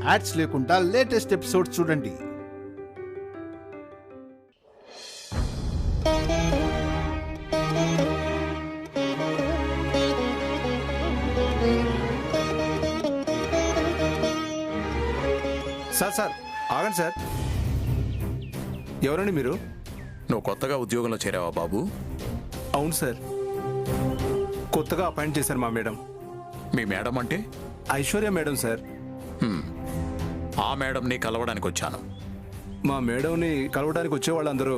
Ads లేకుండా latest episodes చూడండి. Sir sir ఆగండి సార్. ఎవరండి మీరు? నువ్వు కొత్తగా ఉద్యోగంలో చేరావా బాబు? అవును సార్, కొత్తగా అపాయింట్ చేశారు మా మేడం. మీ మేడం అంటే? Aishwarya madam sir. ఆ మేడంని కలవడానికి వచ్చాను. మా మేడంని కలవడానికి వచ్చేవాళ్ళందరూ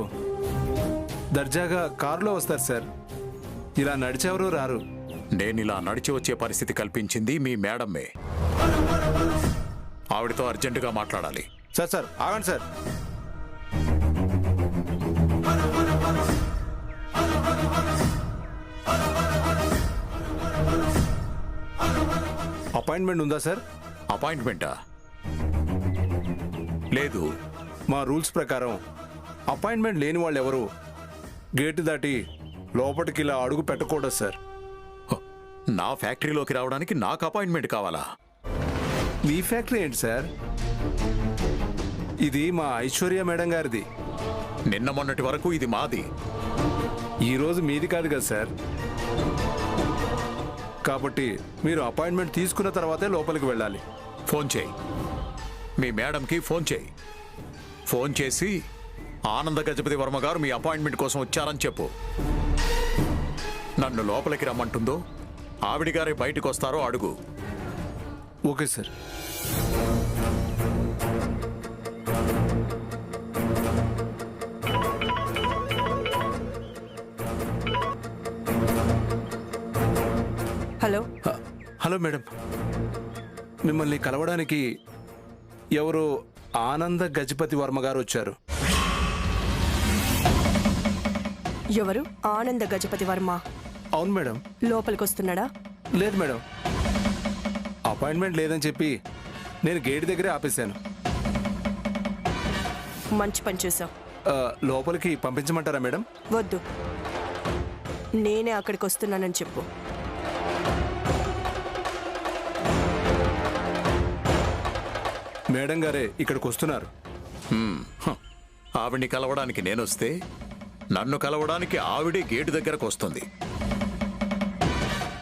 దర్జాగా కారులో వస్తారు సార్, ఇలా నడిచేవరూ రారు. నేను ఇలా నడిచి వచ్చే పరిస్థితి కల్పించింది మీ మేడమ్మే. ఆవిడతో అర్జెంటుగా మాట్లాడాలి. సార్ సార్ ఆగండి సార్. అపాయింట్మెంట్ ఉందా సార్? అపాయింట్మెంటా? లేదు. మా రూల్స్ ప్రకారం అపాయింట్మెంట్ లేని వాళ్ళు ఎవరు గేటు దాటి లోపలికి ఇలా అడుగు పెట్టకూడదు సార్. నా ఫ్యాక్టరీలోకి రావడానికి నాకు అపాయింట్మెంట్ కావాలా? మీ ఫ్యాక్టరీ ఏంటి సార్? ఇది మా ఐశ్వర్య మేడం గారిది. నిన్న మొన్నటి వరకు ఇది మాది. ఈరోజు మీది కాదు కదా సార్. కాబట్టి మీరు అపాయింట్మెంట్ తీసుకున్న తర్వాతే లోపలికి వెళ్ళాలి. ఫోన్ చేయి, మీ మేడంకి ఫోన్ చేయి. ఫోన్ చేసి ఆనంద గజపతి వర్మ గారు మీ అపాయింట్మెంట్ కోసం వచ్చారని చెప్పు. నన్ను లోపలికి రమ్మంటుందో ఆవిడ గారే బయటకు వస్తారో అడుగు. Okay sir. Hello. Hello madam, మిమ్మల్ని కలవడానికి ఎవరు ఆనంద గజపతి వర్మ గారు వచ్చారు. ఎవరు? ఆనంద గజపతి వర్మ? అవును మేడం. లోపలికి వస్తున్నాడా? లేదు మేడం, అపాయింట్మెంట్ లేదని చెప్పి నేను గేట్ దగ్గరే ఆపేశాను. మంచి పని చేశావు. లోపలికి పంపించమంటారా మేడం? వద్దు, నేనే అక్కడికి వస్తున్నానని చెప్పు. మేడం గారే ఇక్కడికి వస్తున్నారు. ఆవిడ్ని కలవడానికి నేనొస్తే నన్ను కలవడానికి ఆవిడే గేటు దగ్గరకు వస్తుంది.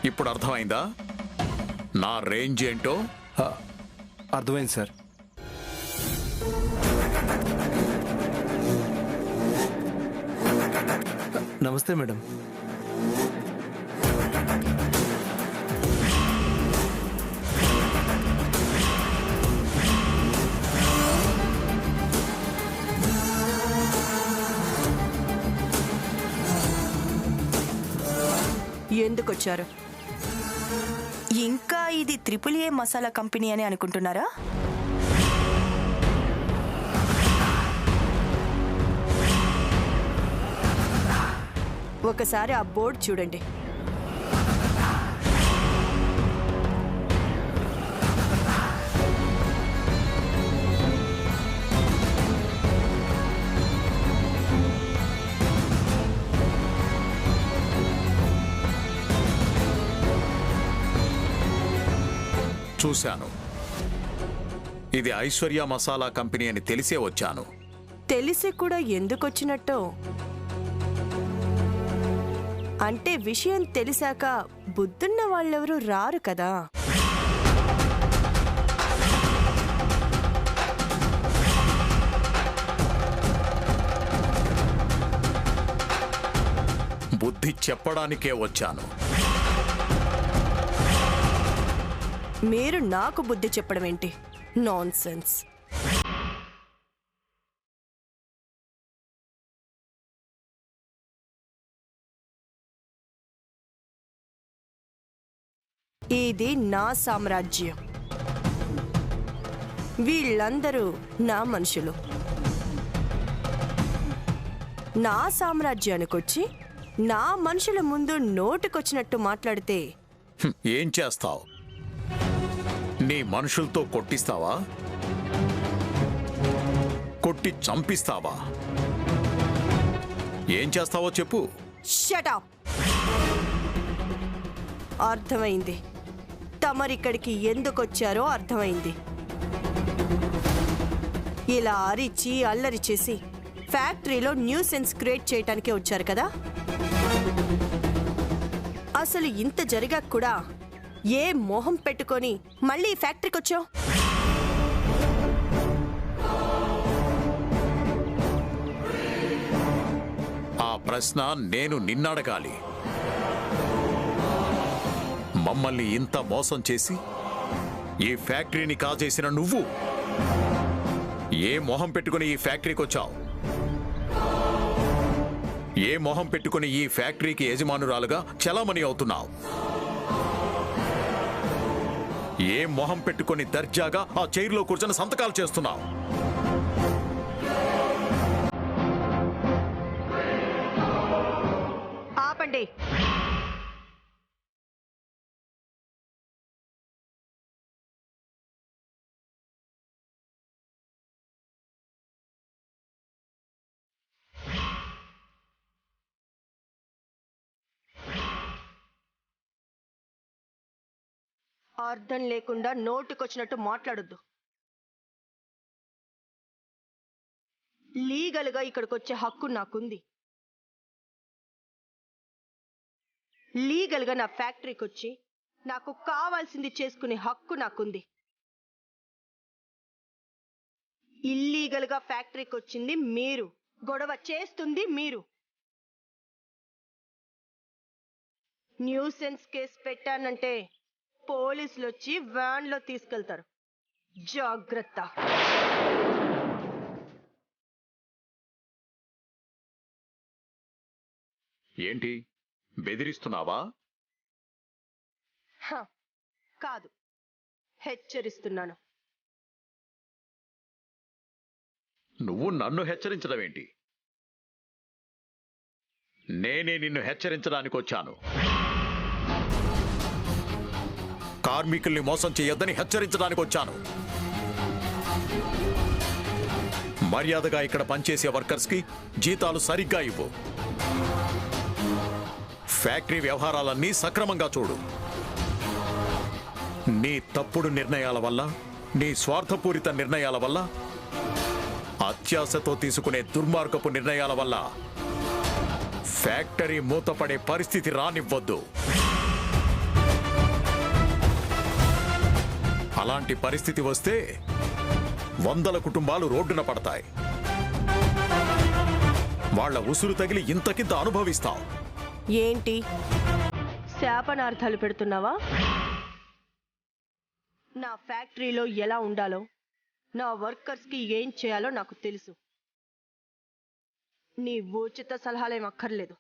ఇప్పుడు అర్థమైందా నా రేంజ్ ఏంటో? అర్థమైంది సార్. నమస్తే మేడం. ఎందుకు వచ్చారు? ఇంకా ఇది AAA మసాలా కంపెనీ అని అనుకుంటున్నారా? ఒకసారి ఆ బోర్డు చూడండి. చూశాను. ఇది ఐశ్వర్య మసాలా కంపెనీ అని తెలిసే వచ్చాను. తెలిసి కూడా ఎందుకు వచ్చినట్టు? అంటే విషయం తెలిసాక బుద్ధున్న వాళ్ళెవరూ రారు కదా. బుద్ధి చెప్పడానికే వచ్చాను. మీరు నాకు బుద్ధి చెప్పడం ఏంటి? నాన్సెన్స్. ఇది నా సామ్రాజ్యం. వీళ్ళందరూ నా మనుషులు. నా సామ్రాజ్యానికొచ్చి నా మనుషుల ముందు నోటికొచ్చినట్టు మాట్లాడితే ఏం చేస్తావు? నీ మనుషులతో కొట్టిస్తావా? కొట్టి చంపిస్తావా? ఏం చేస్తావో చెప్పు. Shut up. అర్థమైంది. తమరిక్కడికి ఎందుకొచ్చారో అర్థమైంది. ఇలా అరిచి అల్లరి చేసి ఫ్యాక్టరీలో న్యూసెన్స్ క్రియేట్ చేయటానికే వచ్చారు కదా? అసలు ఇంత జరిగాక కూడా ఏ మొహం పెట్టుకొని మళ్ళీ ఈ ఫ్యాక్టరీకి వచ్చావు? ఆ ప్రశ్న నేను నిన్నడగాలి. మమ్మల్ని ఇంత మోసం చేసి ఈ ఫ్యాక్టరీని కాజేసిన నువ్వు ఏ మొహం పెట్టుకుని ఈ ఫ్యాక్టరీకి వచ్చావు? ఏ మొహం పెట్టుకుని ఈ ఫ్యాక్టరీకి యజమానురాలుగా చలామణి అవుతున్నావు? ఏ మొహం పెట్టుకుని దర్జాగా ఆ చైర్లో కూర్చొని సంతకాలు చేస్తున్నావు? ఆపండి. అర్థం లేకుండా నోటికొచ్చినట్టు మాట్లాడొద్దు. లీగల్గా ఇక్కడికి వచ్చే హక్కు నాకుంది. లీగల్గా నా ఫ్యాక్టరీకి వచ్చి నాకు కావాల్సింది చేసుకునే హక్కు నాకుంది. ఇల్లీగల్గా ఫ్యాక్టరీకి వచ్చింది మీరు, గొడవ చేస్తుంది మీరు. న్యూసెన్స్ కేసు పెట్టానంటే పోలీసులు వచ్చి వ్యాన్లో తీసుకెళ్తారు. జాగ్రత్త. ఏంటి బెదిరిస్తున్నావా? కాదు, హెచ్చరిస్తున్నాను. నువ్వు నన్ను హెచ్చరించడం ఏంటి? నేనే నిన్ను హెచ్చరించడానికి వచ్చాను. కార్మికుల్ని మోసం చేయొద్దని హెచ్చరించడానికి వచ్చాను. మర్యాదగా ఇక్కడ పనిచేసే వర్కర్స్కి జీతాలు సరిగ్గా ఇవ్వు. ఫ్యాక్టరీ వ్యవహారాలన్నీ సక్రమంగా చూడు. నీ తప్పుడు నిర్ణయాల వల్ల, నీ స్వార్థపూరిత నిర్ణయాల వల్ల, అత్యాశతో తీసుకునే దుర్మార్గపు నిర్ణయాల వల్ల ఫ్యాక్టరీ మూతపడే పరిస్థితి రానివ్వద్దు. అలాంటి పరిస్థితి వస్తే 100 కుటుంబాలు రోడ్డున పడతాయి. వాళ్ళ ఉసురు తగిలి ఇంతకింత అనుభవిస్తావు. ఏంటి శాపనార్థాలు పెడుతున్నావా? నా ఫ్యాక్టరీలో ఎలా ఉండాలో, నా వర్కర్స్కి ఏం చేయాలో నాకు తెలుసు. నీ ఉచిత సలహాలేం అక్కర్లేదు.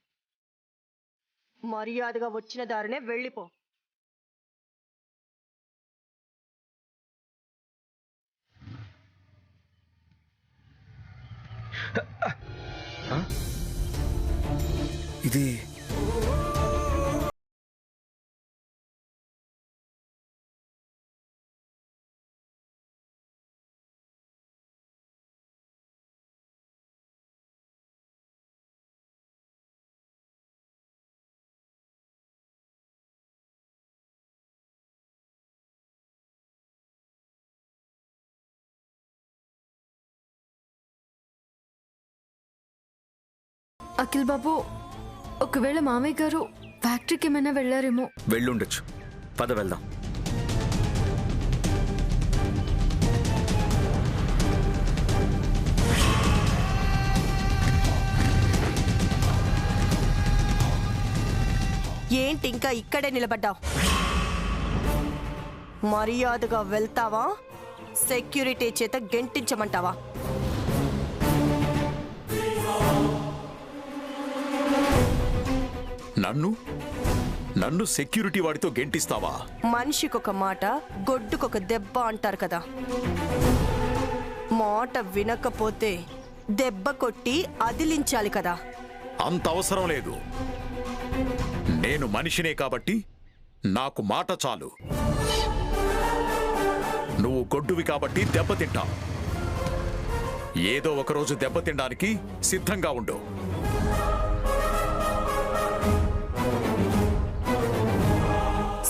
మర్యాదగా వచ్చిన దారినే వెళ్ళిపో. ఇది అఖిల్ బాబు, ఒకవేళ మామయ్య గారు ఫ్యాక్టరీకి ఏమైనా వెళ్ళారేమో. వెళ్ళుండొచ్చు. పద వెళ్దాం. ఏంటి ఇంకా ఇక్కడే నిలబడ్డావు? మర్యాదగా వెళ్తావా, సెక్యూరిటీ చేత గెంటించమంటావా? నన్ను సెక్యూరిటీ వాడితో గెంటిస్తావా? మనిషికొక మాట, గొడ్డుకొక దెబ్బ అంటారు కదా. మాట వినకపోతే దెబ్బ కొట్టి అదిలించాలి కదా. అంత అవసరం లేదు. నేను మనిషినే కాబట్టి నాకు మాట చాలు. నువ్వు గొడ్డువి కాబట్టి దెబ్బతింటావు. ఏదో ఒకరోజు దెబ్బతినడానికి సిద్ధంగా ఉండు.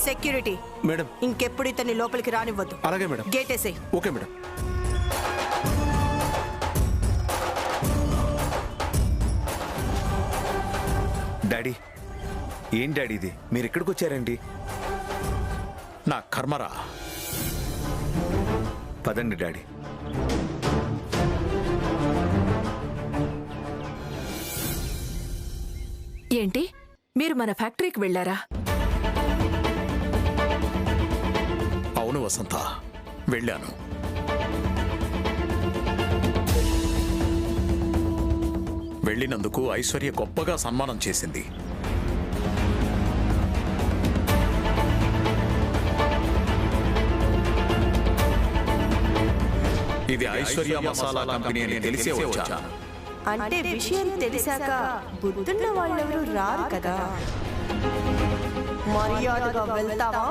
Security madam. ఇంకెప్పుడు ఇతన్ని లోపలికి రానివ్వద్దు. అలాగే మేడం. గేట్ వేసేయ్. Okay madam. డాడీ ఏం డాడీ ఇది? మీరు ఎక్కడికి వచ్చారండి? నా కర్మరా. పదండి డాడీ. ఏంటి, మీరు మన ఫ్యాక్టరీకి వెళ్ళారా? అవును వసంత, వెళ్ళాను. వెళ్ళినందుకు ఐశ్వర్య గొప్పగా సన్మానం చేసింది. ఇది ఐశ్వర్య మసాలా కంపెనీ అని తెలిసే వచ్చాను. అంటే విషయం తెలిసాక బుద్ధున్న వాళ్ళెవరూ రారు కదా. మర్యాదగా వెళ్తావా,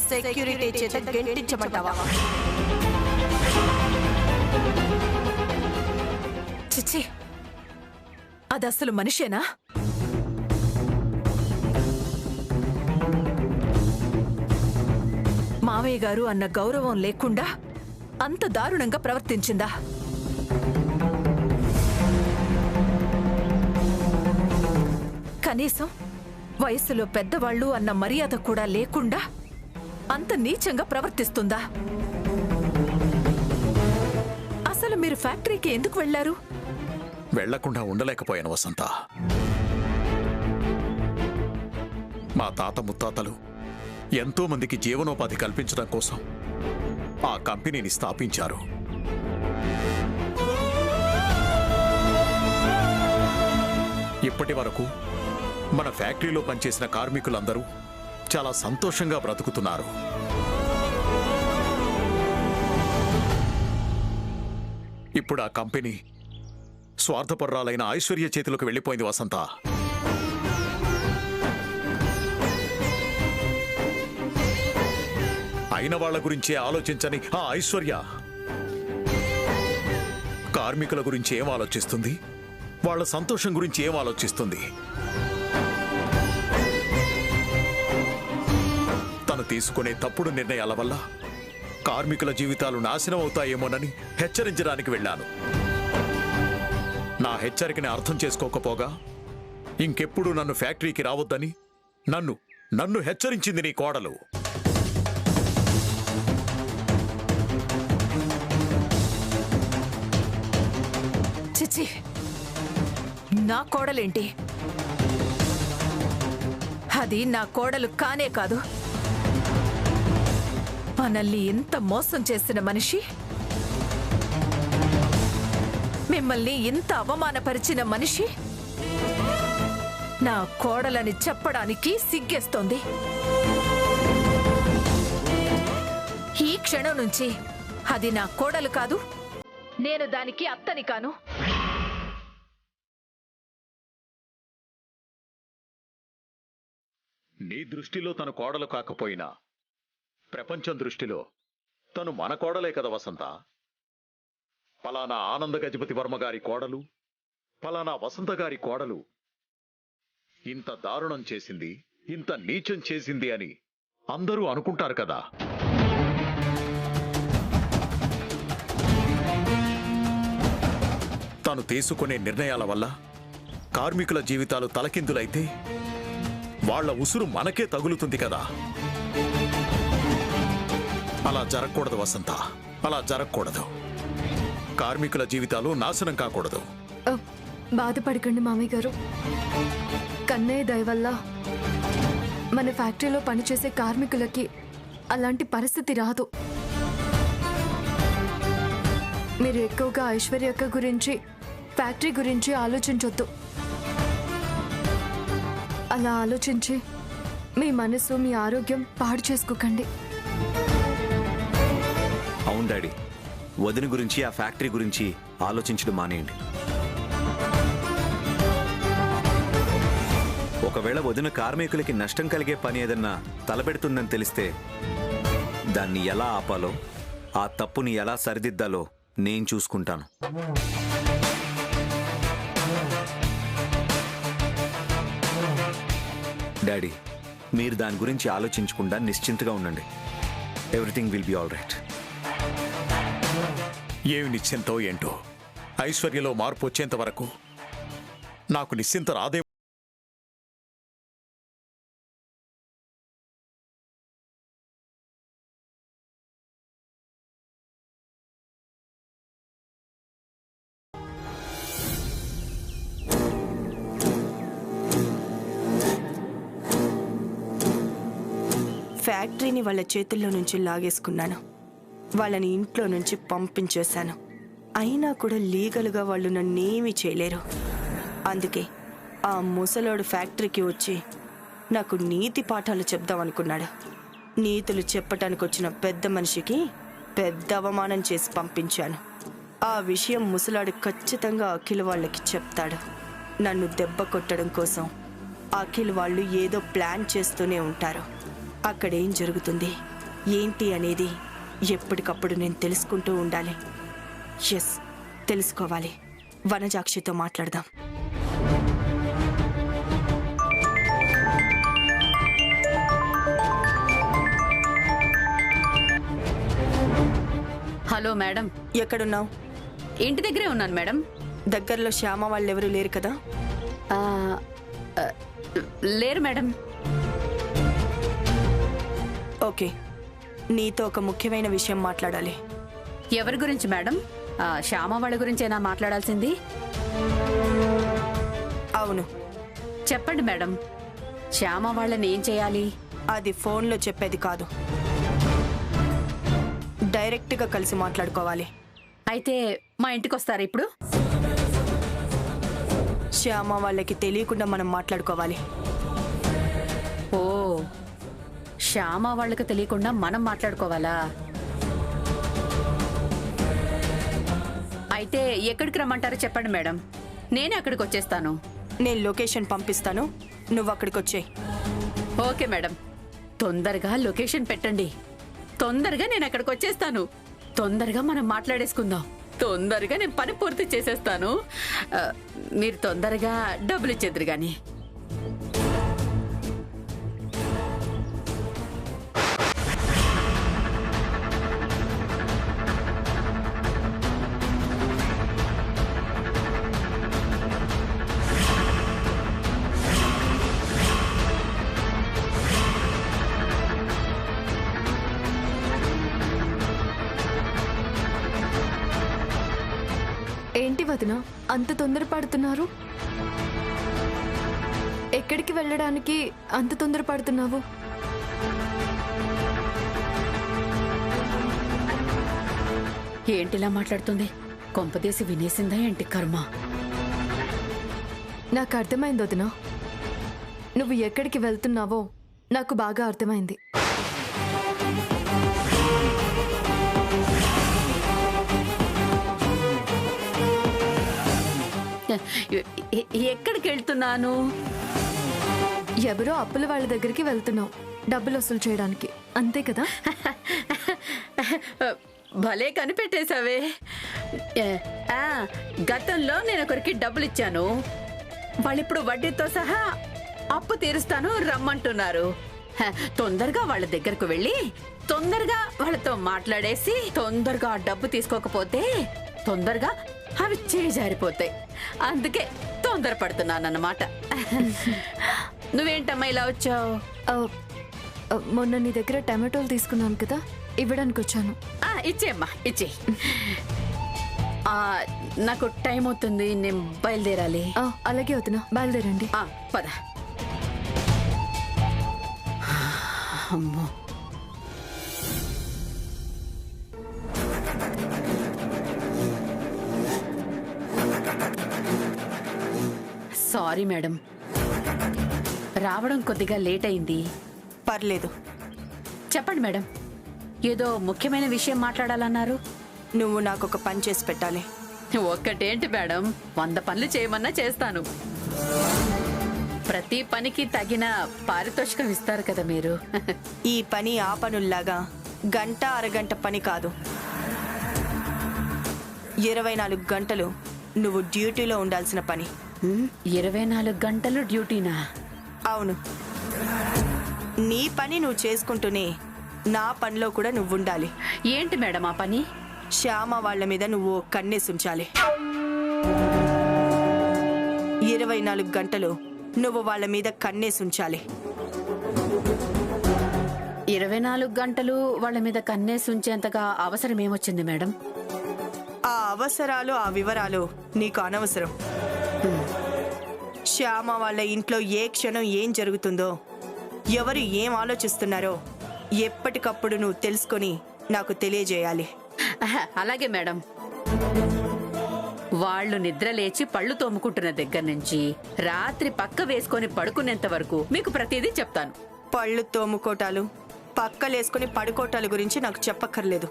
సెక్యూరిటీ చేత గెంటించమంటావా? చిచ్చి, అది అసలు మనిషేనా? మావయ్య గారు అన్న గౌరవం లేకుండా అంత దారుణంగా ప్రవర్తించిందా? కనీసం వయసులో పెద్దవాళ్ళు అన్న మర్యాద కూడా లేకుండా అంత నీచంగా ప్రవర్తిస్తుందా? అసలు మీరు ఫ్యాక్టరీకి ఎందుకు వెళ్లారు? వెళ్లకుండా ఉండలేకపోయాను వసంత. మా తాత ముత్తాతలు ఎంతో మందికి జీవనోపాధి కల్పించడం కోసం ఆ కంపెనీని స్థాపించారు. ఇప్పటి వరకు మన ఫ్యాక్టరీలో పనిచేసిన కార్మికులందరూ చాలా సంతోషంగా బ్రతుకుతున్నారు. ఇప్పుడు ఆ కంపెనీ స్వార్థపర్రాలైన ఐశ్వర్య చేతిలోకి వెళ్ళిపోయింది వసంత. అయిన వాళ్ల గురించే ఆలోచించని ఆ ఐశ్వర్య కార్మికుల గురించి ఏం ఆలోచిస్తుంది? వాళ్ళ సంతోషం గురించి ఏం ఆలోచిస్తుంది? తను తీసుకునే తప్పుడు నిర్ణయాల వల్ల కార్మికుల జీవితాలు నాశనం అవుతాయేమోనని హెచ్చరించడానికి వెళ్ళాను. నా హెచ్చరికని అర్థం చేసుకోకపోగా ఇంకెప్పుడు నన్ను ఫ్యాక్టరీకి రావద్దని నన్ను హెచ్చరించింది నీ కోడలు. చిచ్చి, నా కోడలేంటి? అది నా కోడలు కానే కాదు. మనల్ని ఎంత మోసం చేసిన మనిషి, మిమ్మల్ని ఇంత అవమానపరిచిన మనిషి నా కోడలని చెప్పడానికి సిగ్గేస్తోంది. ఈ క్షణం నుంచి అది నా కోడలు కాదు, నేను దానికి అత్తని కాను. నీ దృష్టిలో తను కోడలు కాకపోయినా ప్రపంచం దృష్టిలో తను మన కోడలే కదా వసంత. పలానా ఆనంద గజపతి వర్మ గారి కోడలు, పలానా వసంత గారి కోడలు ఇంత దారుణం చేసింది, ఇంత నీచం చేసింది అని అందరూ అనుకుంటారు కదా. తను తీసుకునే నిర్ణయాల వల్ల కార్మికుల జీవితాలు తలకిందులైతే వాళ్ల ఉసురు మనకే తగులుతుంది కదా. అలా జరగకూడదు వసంత, అలా జరగకూడదు. కార్మికుల జీవితాలు నాశనం కాకూడదు. బాధపడకండి మామయ్య గారు. కన్నయ్య దయ వల్ల మన ఫ్యాక్టరీలో పనిచేసే కార్మికులకి అలాంటి పరిస్థితి రాదు. మీరు ఎక్కువగా ఐశ్వర్య అక్క గురించి, ఫ్యాక్టరీ గురించి ఆలోచించొద్దు. అలా ఆలోచించి మీ మనసు, మీ ఆరోగ్యం పాడు చేసుకోకండి. అవును డాడీ, వదిన గురించి, ఆ ఫ్యాక్టరీ గురించి ఆలోచించడం మానేయండి. ఒకవేళ వదిన కార్మికులకి నష్టం కలిగే పని ఏదన్నా తలపెడుతుందని తెలిస్తే దాన్ని ఎలా ఆపాలో, ఆ తప్పుని ఎలా సరిదిద్దాలో నేను చూసుకుంటాను. డాడీ, మీరు దాని గురించి ఆలోచించకుండా నిశ్చింతగా ఉండండి. Everything will be all right. ఏమి నిశ్చింతో ఏంటో, ఐశ్వర్యలో మార్పు వచ్చేంత వరకు నాకు నిశ్చింత రాదే. ఫ్యాక్టరీని వాళ్ళ చేతుల్లో నుంచి లాగేసుకున్నాను. వాళ్ళని ఇంట్లో నుంచి పంపించేశాను. అయినా కూడా లీగల్గా వాళ్ళు నన్నేమీ చేయలేరు. అందుకే ఆ ముసలోడు ఫ్యాక్టరీకి వచ్చి నాకు నీతి పాఠాలు చెప్దామనుకున్నాడు. నీతులు చెప్పటానికి వచ్చిన పెద్ద మనిషికి పెద్ద అవమానం చేసి పంపించాను. ఆ విషయం ముసలాడు ఖచ్చితంగా అఖిల్ వాళ్ళకి చెప్తాడు. నన్ను దెబ్బ కొట్టడం కోసం అఖిల్ వాళ్ళు ఏదో ప్లాన్ చేస్తూనే ఉంటారు. అక్కడేం జరుగుతుంది ఏంటి అనేది ఎప్పటికప్పుడు నేను తెలుసుకుంటూ ఉండాలి. ఎస్, తెలుసుకోవాలి. వనజాక్షితో మాట్లాడదాం. హలో మేడం, ఎక్కడున్నావు? ఇంటి దగ్గరే ఉన్నాను మేడం. దగ్గరలో శ్యామ వాళ్ళెవరూ లేరు కదా? ఆ, ఆ, లేరు మేడం. ఓకే, నీతో ఒక ముఖ్యమైన విషయం మాట్లాడాలి. ఎవరి గురించి మేడం? శ్యామ వాళ్ళ గురించేనా మాట్లాడాల్సింది? అవును, చెప్పండి మేడం. శ్యామ వాళ్ళని ఏం చేయాలి? అది ఫోన్లో చెప్పేది కాదు, డైరెక్ట్గా కలిసి మాట్లాడుకోవాలి. అయితే మా ఇంటికి వస్తారా ఇప్పుడు? శ్యామ వాళ్ళకి తెలియకుండా మనం మాట్లాడుకోవాలి. ఓ, శ్యామ వాళ్ళకి తెలియకుండా మనం మాట్లాడుకోవాలా? అయితే ఎక్కడికి రమ్మంటారో చెప్పండి మేడం, నేనే అక్కడికి వచ్చేస్తాను. నేను లొకేషన్ పంపిస్తాను, నువ్వు అక్కడికి వచ్చేయ్. ఓకే మేడం, తొందరగా లొకేషన్ పెట్టండి. తొందరగా నేను అక్కడికి వచ్చేస్తాను. తొందరగా మనం మాట్లాడేసుకుందాం. తొందరగా నేను పని పూర్తి చేసేస్తాను. మీరు తొందరగా డబ్బులు ఇచ్చేద్దరు గాని. ఏంటి వదిన అంత తొందరపడుతున్నారు? ఎక్కడికి వెళ్ళడానికి అంత తొందరపడుతున్నావు? ఏంటిలా మాట్లాడుతుంది? కొంపదీసి వినేసిందా ఏంటి కర్మ? నాకు అర్థమైంది వదిన, నువ్వు ఎక్కడికి వెళ్తున్నావో నాకు బాగా అర్థమైంది. ఎక్కడికి వెళ్తున్నాను? ఎవరో అప్పుల వాళ్ళ దగ్గరికి వెళ్తున్నావు డబ్బులు వసూలు చేయడానికి, అంతే కదా? భలే కనిపెట్టేశావే. గతంలో నేను ఒకరికి డబ్బులు ఇచ్చాను. వాళ్ళిప్పుడు వడ్డీతో సహా అప్పు తీరుస్తాను రమ్మంటున్నారు. తొందరగా వాళ్ళ దగ్గరకు వెళ్ళి తొందరగా వాళ్ళతో మాట్లాడేసి తొందరగా ఆ డబ్బు తీసుకోకపోతే తొందరగా అవి చేజారిపోతాయి. అందుకే తొందరపడుతున్నానన్నమాట. నువ్వేంటమ్మా ఇలా వచ్చావు? మొన్న నీ దగ్గర టమాటోలు తీసుకున్నాను కదా, ఇవ్వడానికి వచ్చాను. ఇచ్చేయమ్మా, ఇచ్చే. నాకు టైం అవుతుంది, నేను బయలుదేరాలి. అలాగే వదినా, బయలుదేరండి. పద. అమ్మో, సారీ మేడం, రావడం కొద్దిగా లేట్ అయింది. పర్లేదు, చెప్పండి మేడం, ఏదో ముఖ్యమైన విషయం మాట్లాడాలన్నారు. నువ్వు నాకు ఒక పని చేసి పెట్టాలి. ఒక్కటేంటి మేడం, 100 పనులు చేయమన్నా చేస్తాను. ప్రతి పనికి తగిన పారితోషికం ఇస్తారు కదా మీరు. ఈ పని ఆ పనుల్లాగా గంట అరగంట పని కాదు. 24 గంటలు నువ్వు డ్యూటీలో ఉండాల్సిన పని. 24 గంటలు డ్యూటీనా? అవును, నీ పని నువ్వు చేసుకుంటూనే నా పనిలో కూడా నువ్వు ఉండాలి. ఏంటి మేడం ఆ పని? శ్యామ వాళ్ళ మీద నువ్వు కన్నేసి ఉంచాలి. 24 గంటలు నువ్వు వాళ్ళ మీద కన్నేసి ఉంచాలి. 24 గంటలు వాళ్ళ మీద కన్నేసి ఉంచేంతగా అవసరం ఏమొచ్చింది మేడం? ఆ అవసరాలు, ఆ వివరాలు నీకు అనవసరం. శ్యామ వాళ్ళ ఇంట్లో ఏ క్షణం ఏం జరుగుతుందో, ఎవరు ఏం ఆలోచిస్తున్నారో ఎప్పటికప్పుడు నువ్వు తెలుసుకొని నాకు తెలియజేయాలి. అలాగే మేడం. వాళ్ళు నిద్ర లేచి పళ్ళు తోముకుంటున్న దగ్గర నుంచి రాత్రి పక్క వేసుకొని పడుకునేంత వరకు మీకు ప్రతిదీ చెప్తాను. పళ్ళు తోముకోటాలు, పక్కలేసుకుని పడుకోటాల గురించి నాకు చెప్పక్కర్లేదు.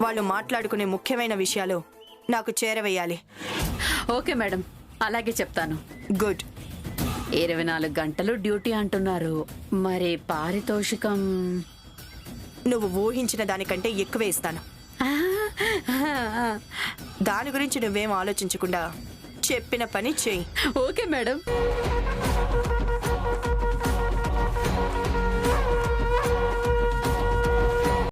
వాళ్ళు మాట్లాడుకునే ముఖ్యమైన విషయాలు నాకు చేరవేయాలి. ఓకే మేడం, అలాగే చెప్తాను. గుడ్. 24 గంటలు డ్యూటీ అంటున్నారు. మరి పారితోషికం? నువ్వు ఊహించిన దానికంటే ఎక్కువే ఇస్తాను. దాని గురించి నువ్వేం ఆలోచించకుండా చెప్పిన పని చెయ్యి. Okay madam.